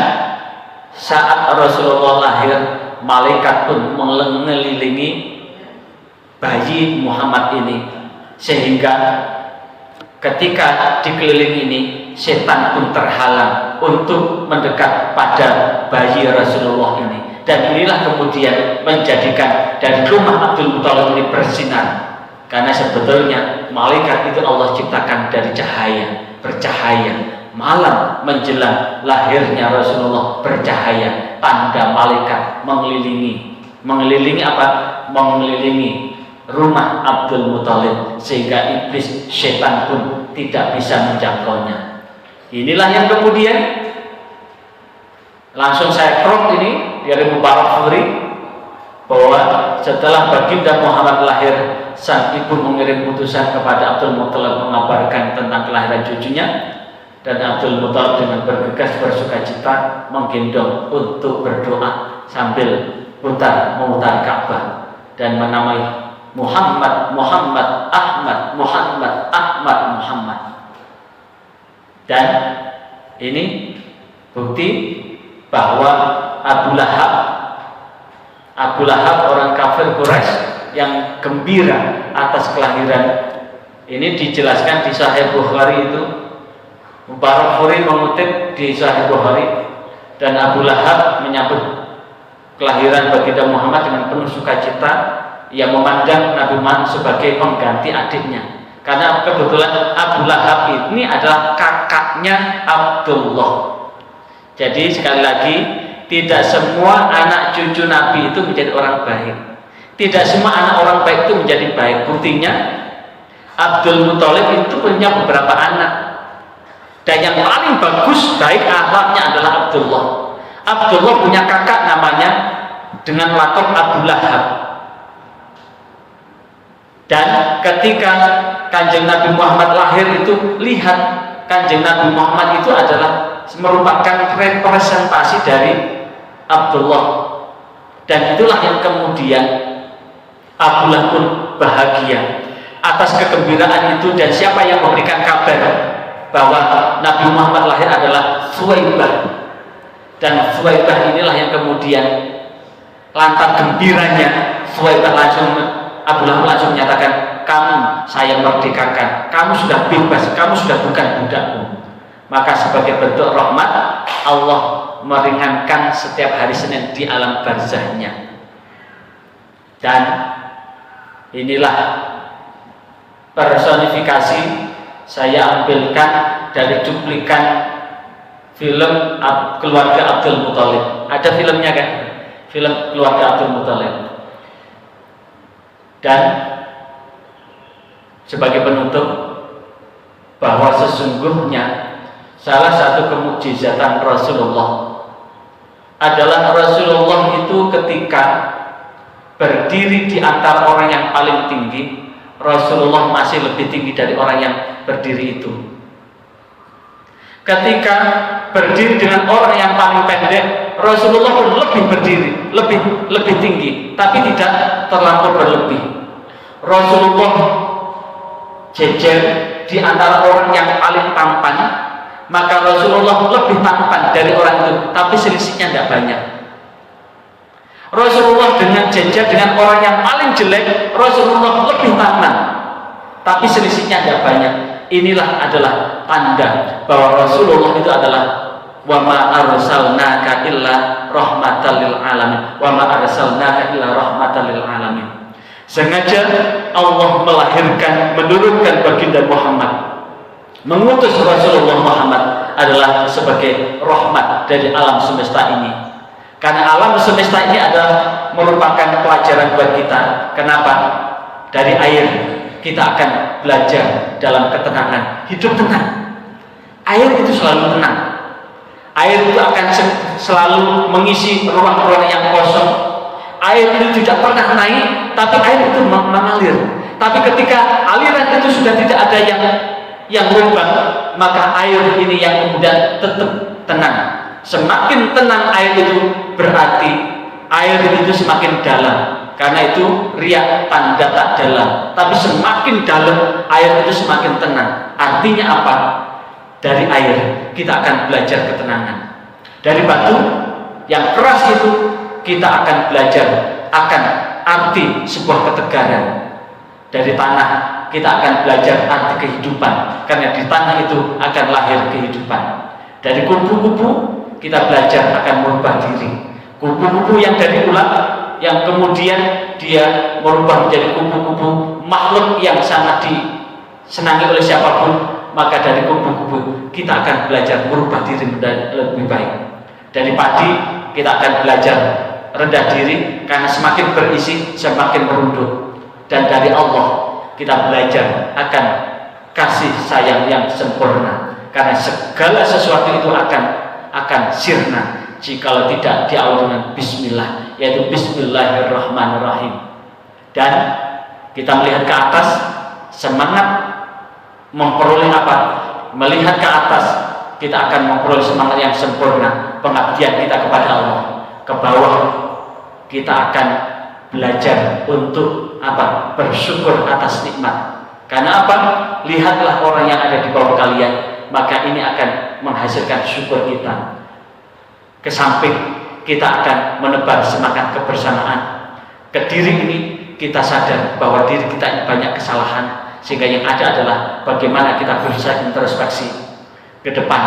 saat Rasulullah lahir, malaikat pun mengelilingi bayi Muhammad ini, sehingga ketika dikelilingi ini, setan pun terhalang untuk mendekat pada bayi Rasulullah ini. Dan inilah kemudian menjadikan dari rumah Abdul Muthalib ini bersinar. Karena sebetulnya malaikat itu Allah ciptakan dari cahaya, bercahaya. Malam menjelang lahirnya Rasulullah bercahaya, tanda malaikat mengelilingi apa? Mengelilingi rumah Abdul Muthalib, sehingga iblis setan pun tidak bisa menjangkaunya. Inilah yang kemudian langsung saya crop ini dari Mubarakfuri, bahwa setelah baginda Muhammad lahir, sang ibu mengirim utusan kepada Abdul Muthalib mengabarkan tentang kelahiran cucunya, dan Abdul Muthalib dengan bergegas bersukacita menggendong untuk berdoa sambil memutar Ka'bah dan menamai Muhammad, Muhammad, Ahmad, Muhammad, Ahmad, Muhammad. Dan ini bukti bahwa Abu Lahab orang kafir Quraisy yang gembira atas kelahiran ini dijelaskan di Sahih Bukhari itu. Mubarakfuri mengutip di Sahih Bukhari, dan Abu Lahab menyambut kelahiran baginda Muhammad dengan penuh sukacita. Ia memandang Nabi Muhammad sebagai pengganti adiknya, karena kebetulan Abu Lahab ini adalah kakaknya Abdullah. Jadi sekali lagi, tidak semua anak cucu Nabi itu menjadi orang baik. Tidak semua anak orang baik itu menjadi baik. Buktinya Abdul Muthalib itu punya beberapa anak, dan yang paling bagus baik akhlaknya adalah Abdullah. Abdullah punya kakak namanya dengan lakon Abu Lahab. Dan ketika Kanjeng Nabi Muhammad lahir itu, lihat Kanjeng Nabi Muhammad itu adalah merupakan representasi dari Abdullah. Dan itulah yang kemudian Abu Lahab pun bahagia atas kegembiraan itu. Dan siapa yang memberikan kabar bahwa Nabi Muhammad lahir adalah Suwaibah. Dan Suwaibah inilah yang kemudian lantas gembiranya Suwaibah Abu Lahab langsung menyatakan, kamu saya merdekakan, kamu sudah bebas, kamu sudah bukan budakku. Maka sebagai bentuk rahmat, Allah meringankan setiap hari Senin di alam barzahnya. Dan inilah personifikasi saya ambilkan dari cuplikan film Keluarga Abdul Muthalib. Ada filmnya kan? Film Keluarga Abdul Muthalib. Dan sebagai penutup, bahwa sesungguhnya salah satu kemukjizatan Rasulullah adalah Rasulullah itu ketika berdiri di antara orang yang paling tinggi, Rasulullah masih lebih tinggi dari orang yang berdiri itu. Ketika berdiri dengan orang yang paling pendek, Rasulullah pun lebih berdiri, lebih tinggi, tapi tidak terlampau berlebih. Rasulullah jejer di antara orang yang paling tampan, maka Rasulullah lebih tampan dari orang itu, tapi selisihnya tidak banyak. Rasulullah dengan jejer dengan orang yang paling jelek, Rasulullah lebih tampan, tapi selisihnya tidak banyak. Inilah adalah tanda bahwa Rasulullah itu adalah wa ma arsalnaka illa rahmatan lil alamin, wa ma arsalnaka illa rahmatan lil alamin. Sengaja Allah melahirkan, menurunkan baginda Muhammad, mengutus Rasulullah Muhammad adalah sebagai rahmat dari alam semesta ini. Karena alam semesta ini adalah merupakan pelajaran buat kita. Kenapa? Dari air kita akan belajar dalam ketenangan, hidup tenang. Air itu selalu tenang. Air itu akan selalu mengisi ruang-ruang yang kosong. Air itu tidak pernah naik, tapi air itu mengalir. Tapi ketika aliran itu sudah tidak ada yang lubang, maka air ini yang kemudian tetap tenang. Semakin tenang air itu, berarti air itu semakin dalam. Karena itu riak tanda tak dalam. Tapi semakin dalam air itu semakin tenang. Artinya apa? Dari air kita akan belajar ketenangan. Dari batu yang keras itu kita akan belajar akan arti sebuah ketegaran. Dari tanah kita akan belajar arti kehidupan, karena di tanah itu akan lahir kehidupan. Dari kupu-kupu kita belajar akan merubah diri. Kupu-kupu yang dari ulat, yang kemudian dia merubah menjadi kubu-kubu makhluk yang sangat disenangi oleh siapapun, maka dari kubu-kubu kita akan belajar merubah diri menjadi lebih baik. Dari padi kita akan belajar rendah diri, karena semakin berisi semakin merunduk. Dan dari Allah kita belajar akan kasih sayang yang sempurna, karena segala sesuatu itu akan sirna jikalau tidak diawali dengan bismillah, yaitu bismillahirrahmanirrahim. Dan kita melihat ke atas, semangat memperoleh apa? Melihat ke atas kita akan memperoleh semangat yang sempurna, pengabdian kita kepada Allah. Ke bawah kita akan belajar untuk apa? Bersyukur atas nikmat. Karena apa? Lihatlah orang yang ada di bawah kalian, maka ini akan menghasilkan syukur kita. Ke samping kita akan menebar semangat kebersamaan. Ke diri ini kita sadar bahwa diri kita ini banyak kesalahan, sehingga yang ada adalah bagaimana kita berusaha introspeksi. Ke depan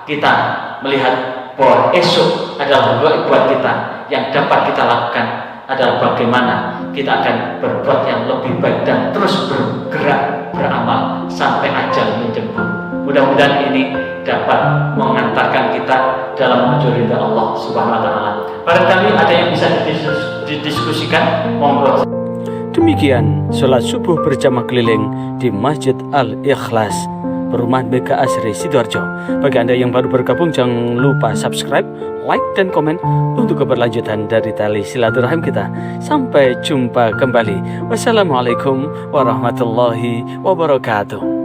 kita melihat bahwa esok adalah buat kita, yang dapat kita lakukan adalah bagaimana kita akan berbuat yang lebih baik dan terus bergerak beramal sampai ajal menjemput. Mudah-mudahan ini dapat mengantarkan kita dalam menuju ridha Allah Subhanahu wa taala. Barangkali ada yang bisa didiskusikan, monggo. Demikian sholat subuh berjamaah keliling di Masjid Al-Ikhlas, Perumahan BK Asri Sidoarjo. Bagi Anda yang baru bergabung, jangan lupa subscribe, like, dan komen untuk keberlanjutan dari tali silaturahim kita. Sampai jumpa kembali. Wassalamualaikum warahmatullahi wabarakatuh.